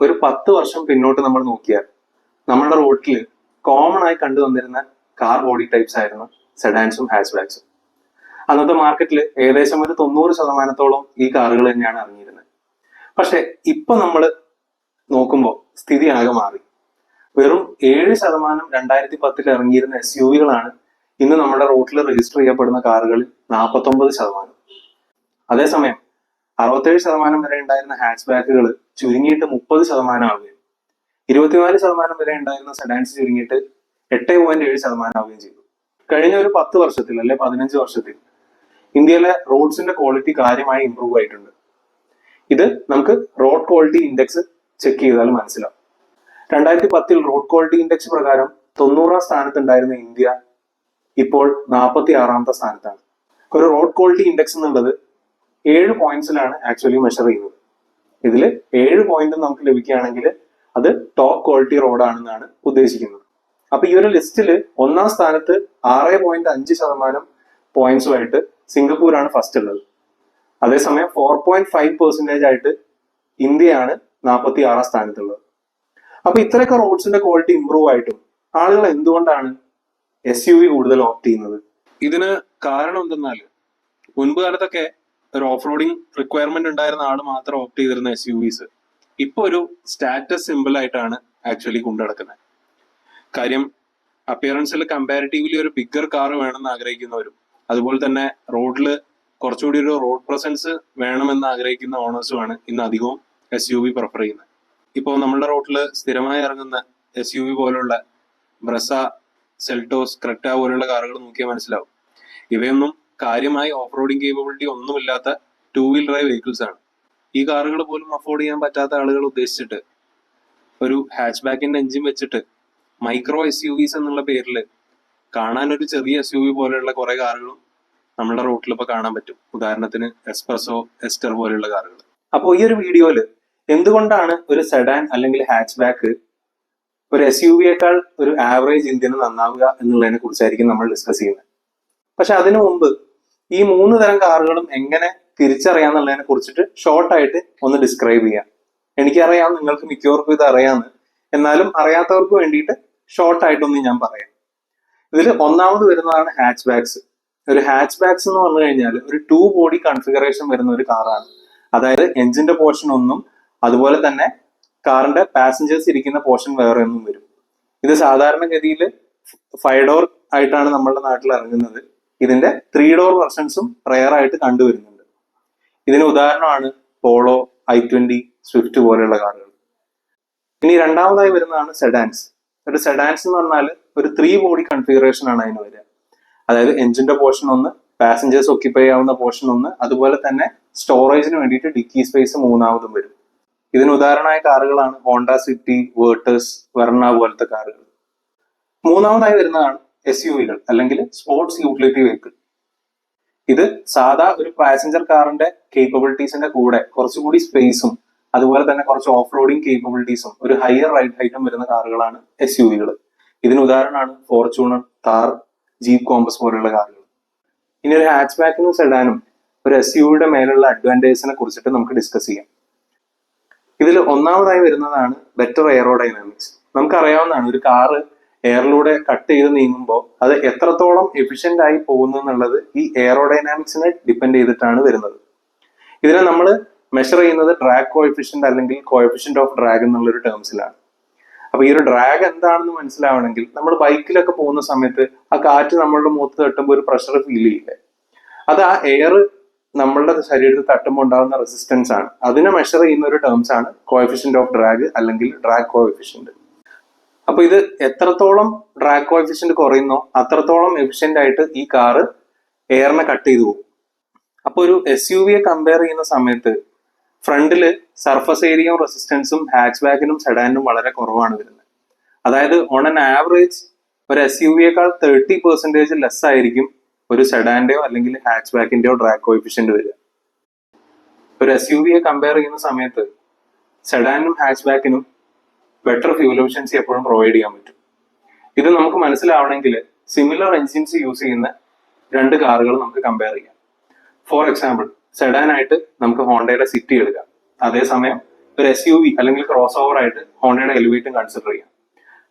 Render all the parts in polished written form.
ഒരു 10 വർഷം പിന്നോട്ട് നമ്മൾ നോക്കിയാൽ നമ്മുടെ റോഡിൽ കോമൺ ആയി കണ്ടുവന്നിരുന്ന കാർ ബോഡി ടൈപ്സ് ആയിരുന്നു സെഡാൻസും ഹാച്ച്ബാക്സും. അന്നത്തെ മാർക്കറ്റിൽ ഏകദേശം ഒരു 90% ഈ കാറുകൾ തന്നെയാണ് ഇറങ്ങിയിരുന്നത്. പക്ഷെ ഇപ്പൊ നമ്മൾ നോക്കുമ്പോൾ സ്ഥിതി ആകെ മാറി. വെറും 7% 2010 ഇറങ്ങിയിരുന്ന SUV-കളാണ് ഇന്ന് നമ്മുടെ റോഡിൽ രജിസ്റ്റർ ചെയ്യപ്പെടുന്ന കാറുകളിൽ 49%. അതേസമയം 67% വരെ ഉണ്ടായിരുന്ന ഹാച്ച്ബാക്കുകൾ ചുരുങ്ങിയിട്ട് 30% ആവുകയും 24% വരെ ഉണ്ടായിരുന്ന സെഡാൻസ് ചുരുങ്ങിയിട്ട് 8.7% ആവുകയും ചെയ്തു. കഴിഞ്ഞ ഒരു 10 വർഷത്തിൽ അല്ലെ 15 വർഷത്തിൽ ഇന്ത്യയിലെ റോഡ്സിന്റെ ക്വാളിറ്റി കാര്യമായി ഇംപ്രൂവ് ആയിട്ടുണ്ട്. ഇത് നമുക്ക് റോഡ് ക്വാളിറ്റി ഇൻഡെക്സ് ചെക്ക് ചെയ്താൽ മനസ്സിലാവും. 2010 റോഡ് ക്വാളിറ്റി ഇൻഡെക്സ് പ്രകാരം 90-ാം സ്ഥാനത്തുണ്ടായിരുന്ന ഇന്ത്യ ഇപ്പോൾ 46-ാമത്തെ സ്ഥാനത്താണ്. ഒരു റോഡ് ക്വാളിറ്റി ഇൻഡെക്സ് എന്നുള്ളത് 7 പോയിന്റ്സിലാണ് ആക്ച്വലി മെഷർ ചെയ്യുന്നത്. ഇതിൽ 7 പോയിന്റ് നമുക്ക് ലഭിക്കുകയാണെങ്കിൽ അത് ടോപ്പ് ക്വാളിറ്റി റോഡാണെന്നാണ് ഉദ്ദേശിക്കുന്നത്. അപ്പൊ ഈ ഒരു ലിസ്റ്റിൽ 1-ാം സ്ഥാനത്ത് 6.5% പോയിന്റ്സുമായിട്ട് സിംഗപ്പൂരാണ് ഫസ്റ്റ് ഉള്ളത്. അതേസമയം 4.5% ആയിട്ട് ഇന്ത്യയാണ് 46-ാം സ്ഥാനത്തുള്ളത്. അപ്പൊ ഇത്രയൊക്കെ റോഡ്സിന്റെ ക്വാളിറ്റി ഇംപ്രൂവ് ആയിട്ടും ആളുകൾ എന്തുകൊണ്ടാണ് SUV കൂടുതൽ ഓപ്റ്റ് ചെയ്യുന്നത്? ഇതിന് കാരണം എന്തെന്നാല് മുൻപ് കാലത്തൊക്കെ ഒരു ഓഫ് റോഡിങ് റിക്വയർമെന്റ് ഉണ്ടായിരുന്ന ആള് മാത്രം ഓപ്റ്റ് ചെയ്തിരുന്ന SUVs ഇപ്പൊ ഒരു സ്റ്റാറ്റസ് സിമ്പിൾ ആയിട്ടാണ് ആക്ച്വലി കൊണ്ടുനടക്കുന്നത്. കാര്യം അപ്പിയറൻസിൽ കമ്പാരിറ്റീവ്ലി ഒരു ബിഗ്ഗർ കാർ വേണമെന്ന് ആഗ്രഹിക്കുന്നവരും അതുപോലെ തന്നെ റോഡിൽ കുറച്ചുകൂടി ഒരു റോഡ് പ്രസൻസ് വേണമെന്ന് ആഗ്രഹിക്കുന്ന ഓണേഴ്സുമാണ് ഇന്ന് അധികവും SUV പ്രിഫർ ചെയ്യുന്നത്. ഇപ്പോൾ നമ്മുടെ റോഡിൽ സ്ഥിരമായി ഇറങ്ങുന്ന SUV പോലുള്ള ബ്രസ, സെൽട്ടോസ്, ക്രെറ്റ പോലുള്ള കാറുകൾ നോക്കിയാൽ മനസ്സിലാവും. ഇവയൊന്നും കാര്യമായി ഓഫ് റോഡിങ് കേപ്പബിലിറ്റി ഒന്നുമില്ലാത്ത 2 വീൽ ഡ്രൈവ് വെഹിക്കിൾസ് ആണ്. ഈ കാറുകൾ പോലും അഫോർഡ് ചെയ്യാൻ പറ്റാത്ത ആളുകൾ ഉദ്ദേശിച്ചിട്ട് ഒരു ഹാച്ച് ബാക്കിന്റെ എഞ്ചിൻ വെച്ചിട്ട് മൈക്രോ SUVs എന്നുള്ള പേരിൽ കാണാൻ ഒരു ചെറിയ SUV പോലെയുള്ള കുറെ കാറുകളും നമ്മുടെ റോട്ടിൽ ഇപ്പൊ കാണാൻ പറ്റും. ഉദാഹരണത്തിന് എസ്പ്രസോ, എസ്റ്റർ പോലെയുള്ള കാറുകൾ. അപ്പോൾ ഈ ഒരു വീഡിയോയില് എന്തുകൊണ്ടാണ് ഒരു സെഡാൻ അല്ലെങ്കിൽ ഹാച്ച് ബാക്ക് ഒരു SUV-യേക്കാൾ ഒരു ആവറേജ് ഇന്ത്യന് നന്നാവുക എന്നുള്ളതിനെ കുറിച്ചായിരിക്കും നമ്മൾ ഡിസ്കസ് ചെയ്യുന്നത്. പക്ഷെ അതിനു മുമ്പ് ഈ 3 തരം കാറുകളും എങ്ങനെ തിരിച്ചറിയാന്നുള്ളതിനെ കുറിച്ചിട്ട് ഷോർട്ടായിട്ട് ഒന്ന് ഡിസ്ക്രൈബ് ചെയ്യാം. എനിക്കറിയാം, നിങ്ങൾക്ക് മിക്കവർക്കും ഇത് അറിയാമെന്ന്. എന്നാലും അറിയാത്തവർക്ക് വേണ്ടിയിട്ട് ഷോർട്ടായിട്ടൊന്ന് ഞാൻ പറയാം. ഇതിൽ ഒന്നാമത് വരുന്നതാണ് ഹാച്ച് ബാക്സ്. ഒരു ഹാച്ച് ബാക്സ് എന്ന് പറഞ്ഞു കഴിഞ്ഞാൽ ഒരു 2 ബോഡി കൺഫിഗറേഷൻ വരുന്ന ഒരു കാറാണ്. അതായത് എഞ്ചിന്റെ പോർഷൻ ഒന്നും അതുപോലെ തന്നെ കാറിന്റെ പാസഞ്ചേഴ്സ് ഇരിക്കുന്ന പോർഷൻ വേറെ ഒന്നും വരും. ഇത് സാധാരണഗതിയിൽ 5 ഡോർ ആയിട്ടാണ് നമ്മളുടെ നാട്ടിൽ ഇറങ്ങുന്നത്. ഇതിന്റെ 3 ഡോർ വെർഷൻസും റെയർ ആയിട്ട് കണ്ടുവരുന്നുണ്ട്. ഇതിന് ഉദാഹരണമാണ് പോളോ, i20, സ്വിഫ്റ്റ് പോലെയുള്ള കാറുകൾ. ഇനി രണ്ടാമതായി വരുന്നതാണ് സെഡാൻസ്. ഒരു സെഡാൻസ് എന്ന് പറഞ്ഞാൽ ഒരു 3 ബോഡി കൺഫിഗറേഷൻ ആണ് അതിന് വരിക. അതായത് എഞ്ചിന്റെ പോർഷൻ ഒന്ന്, പാസഞ്ചേഴ്സ് ഒക്യുപ്പൈ ചെയ്യാവുന്ന പോർഷൻ ഒന്ന്, അതുപോലെ തന്നെ സ്റ്റോറേജിന് വേണ്ടിയിട്ട് ഡിക്കി സ്പേസ് മൂന്നാമതും വരും. ഇതിന് ഉദാഹരണമായ കാറുകളാണ് ഹോണ്ട സിറ്റി, വേർട്ടസ്, വെർണ പോലത്തെ കാറുകൾ. മൂന്നാമതായി വരുന്നതാണ് SUV-കൾ അല്ലെങ്കിൽ സ്പോർട്സ് യൂട്ടിലിറ്റി വെഹിക്കിൾ. ഇത് സാധാ ഒരു പാസഞ്ചർ കാറിന്റെ കേപ്പബിലിറ്റീസിന്റെ കൂടെ കുറച്ചുകൂടി സ്പേസും അതുപോലെ തന്നെ കുറച്ച് ഓഫ് റോഡിങ് കേപ്പബിലിറ്റീസും ഒരു ഹയർ റൈഡ് ഹൈറ്റും വരുന്ന കാറുകളാണ് SUV-കൾ. ഇതിന് ഉദാഹരണമാണ് ഫോർച്യൂണർ, താർ, ജീപ്പ് കോമ്പസ് പോലെയുള്ള കാറുകൾ. ഇനി ഒരു ഹാച്ച് ബാക്കിനും സെഡാനും ഒരു SUV-യുടെ മേലുള്ള അഡ്വാൻറ്റേജിനെ കുറിച്ചിട്ട് നമുക്ക് ഡിസ്കസ് ചെയ്യാം. ഇതിൽ ഒന്നാമതായി വരുന്നതാണ് ബെറ്റർ എയറോഡൈനാമിക്സ്. നമുക്കറിയാവുന്നതാണ്, ഒരു കാറ് എയറിലൂടെ കട്ട് ചെയ്ത് നീങ്ങുമ്പോൾ അത് എത്രത്തോളം എഫിഷ്യന്റ് ആയി പോകുന്നു എന്നുള്ളത് ഈ എയറോഡൈനാമിക്സിനെ ഡിപ്പെൻഡ് ചെയ്തിട്ടാണ് വരുന്നത്. ഇതിനെ നമ്മൾ മെഷർ ചെയ്യുന്നത് ഡ്രാഗ് കോഎഫിഷ്യന്റ് അല്ലെങ്കിൽ കോഎഫിഷ്യന്റ് ഓഫ് ഡ്രാഗ് എന്നുള്ളൊരു ടേംസിലാണ്. അപ്പൊ ഈ ഒരു ഡ്രാഗ് എന്താണെന്ന് മനസ്സിലാവണമെങ്കിൽ നമ്മൾ ബൈക്കിലൊക്കെ പോകുന്ന സമയത്ത് ആ കാറ്റ് നമ്മളുടെ മുഖത്ത് തട്ടുമ്പോൾ ഒരു പ്രഷർ ഫീൽ ചെയ്യില്ലേ? അത് ആ എയർ നമ്മളുടെ ശരീരത്തിൽ തട്ടുമ്പോൾ ഉണ്ടാകുന്ന റെസിസ്റ്റൻസ് ആണ്. അതിനെ മെഷർ ചെയ്യുന്ന ഒരു ടേംസ് ആണ് കോഎഫിഷ്യന്റ് ഓഫ് ഡ്രാഗ് അല്ലെങ്കിൽ ഡ്രാഗ് കോഎഫിഷ്യന്റ്. അപ്പൊ ഇത് എത്രത്തോളം ഡ്രാഗ് കോഎഫിഷ്യന്റ് കുറയുന്നോ അത്രത്തോളം എഫിഷ്യന്റ് ആയിട്ട് ഈ കാറ് എയറിനെ കട്ട് ചെയ്തു പോകും. അപ്പൊ ഒരു SUV-യെ കമ്പയർ ചെയ്യുന്ന സമയത്ത് ഫ്രണ്ടില് സർഫസ് ഏരിയയും റെസിസ്റ്റൻസും ഹാച്ച് ബാക്കിനും സെഡാനും വളരെ കുറവാണ് വരുന്നത്. അതായത് ഓൺ ആൻ ആവറേജ് ഒരു SUV-യേക്കാൾ 30% ലെസ് ആയിരിക്കും ഒരു സെഡാന്റെയോ അല്ലെങ്കിൽ ഹാച്ച് ബാക്കിന്റെയോ ഡ്രാഗ് കോഎഫിഷ്യന്റ് വരിക. ഒരു SUV-യെ കമ്പയർ ചെയ്യുന്ന സമയത്ത് സെഡാനും ഹാച്ച് ബാക്കിനും ബെറ്റർ ഫ്യൂൽ എഫിഷ്യൻസി എപ്പോഴും പ്രൊവൈഡ് ചെയ്യാൻ പറ്റും. ഇത് നമുക്ക് മനസ്സിലാവണമെങ്കിൽ സിമിലർ എൻജിൻസ് യൂസ് ചെയ്യുന്ന 2 കാറുകൾ നമുക്ക് കമ്പയർ ചെയ്യാം. ഫോർ എക്സാമ്പിൾ, സെഡാൻ ആയിട്ട് നമുക്ക് ഹോണ്ടയുടെ സിറ്റി എടുക്കാം. അതേസമയം ഒരു SUV അല്ലെങ്കിൽ ക്രോസ് ഓവർ ആയിട്ട് ഹോണ്ടയുടെ എലിവേറ്റും കൺസിഡർ ചെയ്യാം.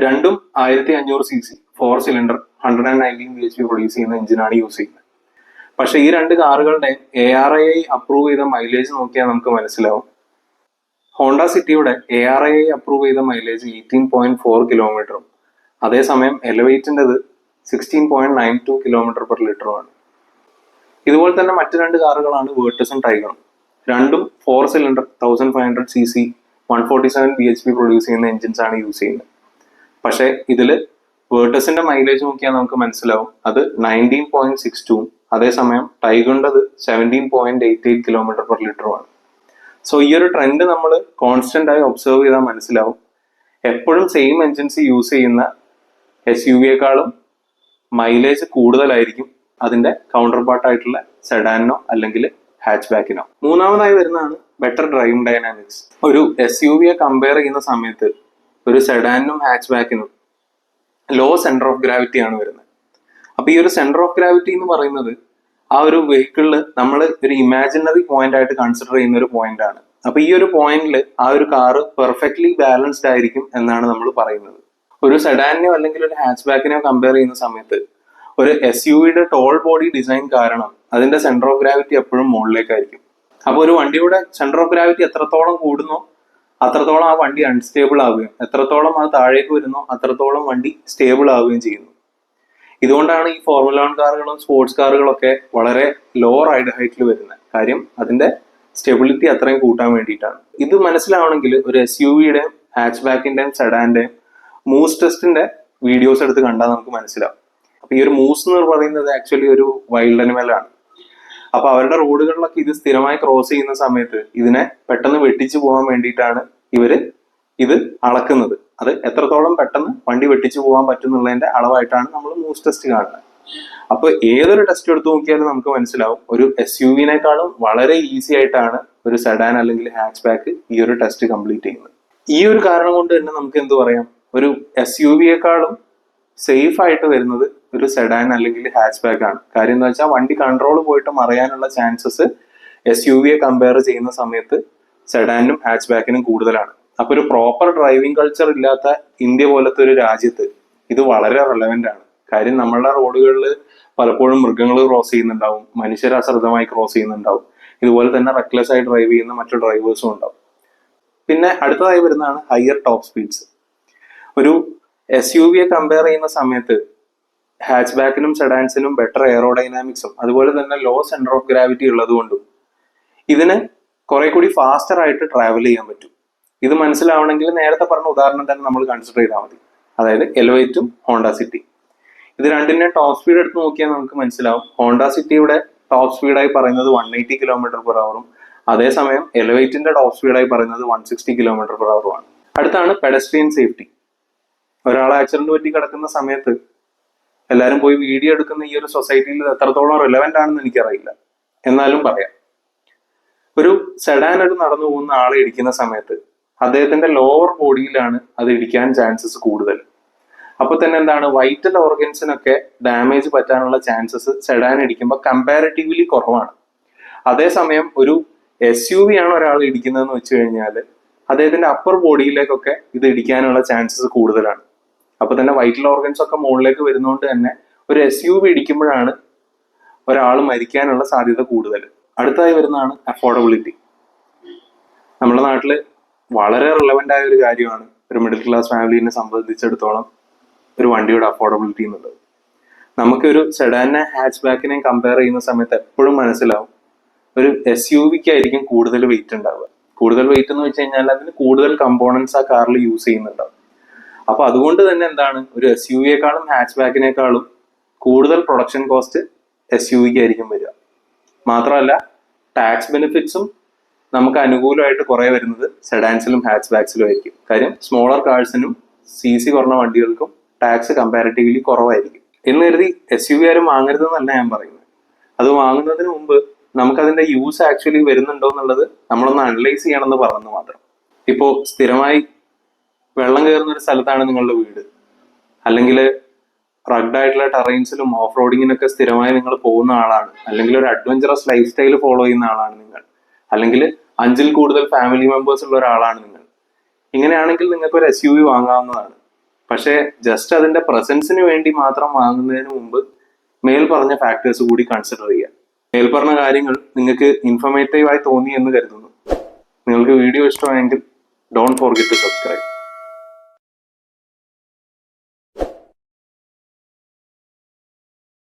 രണ്ടും 1500cc 4 സിലിണ്ടർ 119 bhp പ്രൊഡ്യൂസ് ചെയ്യുന്ന എഞ്ചിനാണ് യൂസ് ചെയ്യുന്നത്. പക്ഷെ ഈ രണ്ട് കാറുകളുടെ ARAI അപ്രൂവ് ചെയ്ത മൈലേജ് നോക്കിയാൽ നമുക്ക് മനസ്സിലാവും. ഹോണ്ട സിറ്റിയുടെ ARAI അപ്രൂവ് ചെയ്ത മൈലേജ് 18.4 കിലോമീറ്ററും അതേസമയം എലവേറ്റിൻ്റെത് 16.92 km/ലിറ്ററുമാണ്. ഇതുപോലെ തന്നെ മറ്റു രണ്ട് കാറുകളാണ് വേർട്ടസും ടൈഗറും. രണ്ടും 4 സിലിണ്ടർ 1500cc 147 bhp പ്രൊഡ്യൂസ് ചെയ്യുന്ന എഞ്ചിൻസ് ആണ് യൂസ് ചെയ്യുന്നത്. പക്ഷെ ഇതിൽ വേർട്ടസിന്റെ മൈലേജ് നോക്കിയാൽ നമുക്ക് മനസ്സിലാവും അത് 19.62 അതേസമയം ടൈഗറിൻ്റെത് 17.88 km/ലിറ്ററുമാണ്. സോ ഈ ഒരു ട്രെൻഡ് നമ്മൾ കോൺസ്റ്റന്റ് ആയി ഒബ്സർവ് ചെയ്താൽ മനസ്സിലാവും. എപ്പോഴും സെയിം എൻജിൻസ് യൂസ് ചെയ്യുന്ന SUV-യേക്കാളും മൈലേജ് കൂടുതലായിരിക്കും അതിന്റെ കൗണ്ടർ പാർട്ടായിട്ടുള്ള സെഡാനോ അല്ലെങ്കിൽ ഹാച്ച് ബാക്കിനോ. മൂന്നാമതായി വരുന്നതാണ് ബെറ്റർ ഡ്രൈവിംഗ് ഡൈനാമിക്സ്. ഒരു SUV-യെ കമ്പയർ ചെയ്യുന്ന സമയത്ത് ഒരു സെഡാനും ഹാച്ച് ബാക്കിനും ലോ സെന്റർ ഓഫ് ഗ്രാവിറ്റി ആണ് വരുന്നത്. അപ്പൊ ഈ ഒരു സെന്റർ ഓഫ് ഗ്രാവിറ്റി എന്ന് പറയുന്നത് ആ ഒരു വെഹിക്കിളിൽ നമ്മൾ ഒരു ഇമാജിനറി പോയിന്റ് ആയിട്ട് കൺസിഡർ ചെയ്യുന്ന ഒരു പോയിന്റ് ആണ്. അപ്പൊ ഈ ഒരു പോയിന്റിൽ ആ ഒരു കാറ് പെർഫെക്റ്റ്ലി ബാലൻസ്ഡ് ആയിരിക്കും എന്നാണ് നമ്മൾ പറയുന്നത്. ഒരു സെഡാനിനെയോ അല്ലെങ്കിൽ ഒരു ഹാച്ച് ബാക്കിനെയോ കമ്പയർ ചെയ്യുന്ന സമയത്ത് ഒരു SUV-യുടെ ടോൾ ബോഡി ഡിസൈൻ കാരണം അതിന്റെ സെന്റർ ഓഫ് ഗ്രാവിറ്റി എപ്പോഴും മുകളിലേക്കായിരിക്കും. അപ്പൊ ഒരു വണ്ടിയുടെ സെന്റർ ഓഫ് ഗ്രാവിറ്റി എത്രത്തോളം കൂടുന്നോ അത്രത്തോളം ആ വണ്ടി അൺസ്റ്റേബിൾ ആവുകയും എത്രത്തോളം അത് താഴേക്ക് വരുന്നോ അത്രത്തോളം വണ്ടി സ്റ്റേബിൾ ആവുകയും ചെയ്യുന്നു. ഇതുകൊണ്ടാണ് ഈ ഫോർമുല 1 കാറുകളും സ്പോർട്സ് കാറുകളൊക്കെ വളരെ ലോ റൈഡ് ഹൈറ്റിൽ വരുന്നത്. കാര്യം അതിന്റെ സ്റ്റെബിലിറ്റി അത്രയും കൂട്ടാൻ വേണ്ടിയിട്ടാണ്. ഇത് മനസ്സിലാവണമെങ്കിൽ ഒരു SUV-യുടെയും ഹാച്ച് ബാക്കിന്റെയും സെഡാന്റെയും മൂസ് ടെസ്റ്റിന്റെ വീഡിയോസ് എടുത്ത് കണ്ടാൽ നമുക്ക് മനസ്സിലാവും. അപ്പൊ ഈ ഒരു മൂസ് എന്ന് പറയുന്നത് ആക്ച്വലി ഒരു വൈൽഡ് അനിമലാണ്. അപ്പൊ അവരുടെ റോഡുകളിലൊക്കെ ഇത് സ്ഥിരമായി ക്രോസ് ചെയ്യുന്ന സമയത്ത് ഇതിനെ പെട്ടെന്ന് വെട്ടിച്ചു പോകാൻ വേണ്ടിയിട്ടാണ് ഇവര് ഇത് അളക്കുന്നത്. അത് എത്രത്തോളം പെട്ടെന്ന് വണ്ടി വെട്ടിച്ചു പോകാൻ പറ്റുന്നുള്ളതിന്റെ അളവായിട്ടാണ് നമ്മൾ മൂസ് ടെസ്റ്റ് കാണുന്നത്. അപ്പൊ ഏതൊരു ടെസ്റ്റ് എടുത്ത് നോക്കിയാലും നമുക്ക് മനസ്സിലാവും ഒരു SUV-നേക്കാളും വളരെ ഈസി ആയിട്ടാണ് ഒരു സെഡാൻ അല്ലെങ്കിൽ ഹാച്ച് ബാക്ക് ഈ ഒരു ടെസ്റ്റ് കംപ്ലീറ്റ് ചെയ്യുന്നത്. ഈ ഒരു കാരണം കൊണ്ട് തന്നെ നമുക്ക് എന്ത് പറയാം, ഒരു SUV-യേക്കാളും സേഫ് ആയിട്ട് വരുന്നത് ഒരു സെഡാൻ അല്ലെങ്കിൽ ഹാച്ച് ബാക്ക് ആണ്. കാര്യം എന്താ വെച്ചാൽ വണ്ടി കൺട്രോൾ പോയിട്ട് മറയാനുള്ള ചാൻസസ് SUV-യെ കമ്പയർ ചെയ്യുന്ന സമയത്ത് സെഡാനും ഹാച്ച് ബാക്കിനും കൂടുതലാണ്. അപ്പൊ ഒരു പ്രോപ്പർ ഡ്രൈവിംഗ് കൾച്ചർ ഇല്ലാത്ത ഇന്ത്യ പോലത്തെ ഒരു രാജ്യത്ത് ഇത് വളരെ റെലവെന്റ് ആണ്. കാര്യം നമ്മളുടെ റോഡുകളിൽ പലപ്പോഴും മൃഗങ്ങൾ ക്രോസ് ചെയ്യുന്നുണ്ടാവും, മനുഷ്യർ അശ്രദ്ധമായി ക്രോസ് ചെയ്യുന്നുണ്ടാവും, ഇതുപോലെ തന്നെ റെക്ലെസ് ആയി ഡ്രൈവ് ചെയ്യുന്ന മറ്റു ഡ്രൈവേഴ്സും ഉണ്ടാവും. പിന്നെ അടുത്തതായി വരുന്നതാണ് ഹയർ ടോപ്പ് സ്പീഡ്സ്. ഒരു SUV-യെ കമ്പയർ ചെയ്യുന്ന സമയത്ത് ഹാച്ച് ബാക്കിനും സെഡാൻസിനും ബെറ്റർ എയറോഡൈനാമിക്സും അതുപോലെ തന്നെ ലോ സെന്റർ ഓഫ് ഗ്രാവിറ്റി ഉള്ളതുകൊണ്ടും ഇതിന് കുറെ കൂടി ഫാസ്റ്റർ ആയിട്ട് ട്രാവൽ ചെയ്യാൻ പറ്റും. ഇത് മനസ്സിലാവണമെങ്കിൽ നേരത്തെ പറഞ്ഞ ഉദാഹരണം തന്നെ നമ്മൾ കൺസിഡർ ചെയ്താൽ മതി. അതായത് എലവേറ്റും ഹോണ്ട സിറ്റി. ഇത് രണ്ടിന്റെ ടോപ്പ് സ്പീഡ് എടുത്ത് നോക്കിയാൽ നമുക്ക് മനസ്സിലാവും. ഹോണ്ട സിറ്റിയുടെ ടോപ്പ് സ്പീഡായി പറയുന്നത് 180 km/h അതേസമയം എലവേറ്റിന്റെ ടോപ്പ് സ്പീഡായി പറയുന്നത് 160 km/h ആണ്. അടുത്താണ് പെഡസ്ട്രിയൻ സേഫ്റ്റി. ഒരാൾ ആക്സിഡന്റ് പറ്റി കിടക്കുന്ന സമയത്ത് എല്ലാവരും പോയി വീഡിയോ എടുക്കുന്ന ഈ ഒരു സൊസൈറ്റിയിൽ എത്രത്തോളം റിലവന്റ് ആണെന്ന് എനിക്കറിയില്ല, എന്നാലും പറയാം. ഒരു സെഡാൻ ഒരു നടന്നു പോകുന്ന ആളെ ഇടിക്കുന്ന സമയത്ത് അദ്ദേഹത്തിന്റെ ലോവർ ബോഡിയിലാണ് അത് ഇടിക്കാൻ ചാൻസസ് കൂടുതൽ. അപ്പൊ തന്നെ എന്താണ്, വൈറ്റൽ ഓർഗൻസിനൊക്കെ ഡാമേജ് പറ്റാനുള്ള ചാൻസസ് സെഡാൻ ഇടിക്കുമ്പോൾ കമ്പാരിറ്റീവ്ലി കുറവാണ്. അതേസമയം ഒരു SUV ആണ് ഒരാൾ ഇടിക്കുന്നതെന്ന് വെച്ച് കഴിഞ്ഞാൽ അദ്ദേഹത്തിന്റെ അപ്പർ ബോഡിയിലേക്കൊക്കെ ഇത് ഇടിക്കാനുള്ള ചാൻസസ് കൂടുതലാണ്. അപ്പൊ തന്നെ വൈറ്റൽ ഓർഗൻസ് ഒക്കെ മുകളിലേക്ക് വരുന്നതുകൊണ്ട് തന്നെ ഒരു SUV ഇടിക്കുമ്പോഴാണ് ഒരാൾ മരിക്കാനുള്ള സാധ്യത കൂടുതൽ. അടുത്തതായി വരുന്നതാണ് അഫോർഡബിലിറ്റി. നമ്മുടെ നാട്ടില് വളരെ റിലവന്റ് ആയ ഒരു കാര്യമാണ് ഒരു മിഡിൽ ക്ലാസ് ഫാമിലിനെ സംബന്ധിച്ചിടത്തോളം ഒരു വണ്ടിയുടെ അഫോർഡബിലിറ്റി എന്നുള്ളത്. നമുക്കൊരു സെഡാനെ ഹാച്ച് ബാക്കിനെയും കമ്പയർ ചെയ്യുന്ന സമയത്ത് എപ്പോഴും മനസ്സിലാവും ഒരു SUV-ക്ക് ആയിരിക്കും കൂടുതൽ വെയിറ്റ് ഉണ്ടാവുക. കൂടുതൽ വെയിറ്റ് എന്ന് വെച്ച് കഴിഞ്ഞാൽ അതിന് കൂടുതൽ കമ്പോണൻസ് ആ കാറിൽ യൂസ് ചെയ്യുന്നുണ്ടാവും. അപ്പൊ അതുകൊണ്ട് തന്നെ എന്താണ്, ഒരു SUV-യേക്കാളും ഹാച്ച് ബാക്കിനേക്കാളും കൂടുതൽ പ്രൊഡക്ഷൻ കോസ്റ്റ് SUV-ക്ക് ആയിരിക്കും വരിക. മാത്രമല്ല ടാക്സ് ബെനിഫിറ്റ്സും നമുക്ക് അനുകൂലമായിട്ട് കുറെ വരുന്നത് സെഡാൻസിലും ഹാച്ച് ബാക്സിലും ആയിരിക്കും. കാര്യം സ്മോളർ കാഴ്സിനും CC കുറഞ്ഞ വണ്ടികൾക്കും ടാക്സ് കമ്പാരിറ്റീവ്ലി കുറവായിരിക്കും. എന്ന് കരുതി SUV ആരും വാങ്ങരുതെന്നല്ല ഞാൻ പറയുന്നത്. അത് വാങ്ങുന്നതിന് മുമ്പ് നമുക്കതിന്റെ യൂസ് ആക്ച്വലി വരുന്നുണ്ടോ എന്നുള്ളത് നമ്മളൊന്ന് അനലൈസ് ചെയ്യണമെന്ന് പറഞ്ഞു മാത്രം. ഇപ്പോ സ്ഥിരമായി വെള്ളം കയറുന്ന ഒരു സ്ഥലത്താണ് നിങ്ങളുടെ വീട്, അല്ലെങ്കിൽ റഗ്ഡ് ആയിട്ടുള്ള ടെറൈൻസിലും ഓഫ് റോഡിങ്ങിനൊക്കെ സ്ഥിരമായി നിങ്ങൾ പോകുന്ന ആളാണ്, അല്ലെങ്കിൽ ഒരു അഡ്വഞ്ചറസ് ലൈഫ് സ്റ്റൈൽ ഫോളോ ചെയ്യുന്ന ആളാണ് നിങ്ങൾ, അല്ലെങ്കിൽ 5ൽ കൂടുതൽ ഫാമിലി മെമ്പേഴ്സ് ഉള്ള ഒരാളാണ് നിങ്ങൾ. ഇങ്ങനെയാണെങ്കിൽ നിങ്ങൾക്ക് ഒരു SUV വാങ്ങാവുന്നതാണ്. പക്ഷേ ജസ്റ്റ് അതിന്റെ പ്രസൻസിന് വേണ്ടി മാത്രം വാങ്ങുന്നതിന് മുമ്പ് മേൽ പറഞ്ഞ ഫാക്ടേഴ്സ് കൂടി കൺസിഡർ ചെയ്യുക. മേൽപ്പറഞ്ഞ കാര്യങ്ങൾ നിങ്ങൾക്ക് ഇൻഫോർമേറ്റീവ് ആയി തോന്നി എന്ന് കരുതുന്നു. നിങ്ങൾക്ക് വീഡിയോ ഇഷ്ടമായെങ്കിൽ ഡോണ്ട് ഫോർഗെറ്റ് ടു സബ്സ്ക്രൈബ്.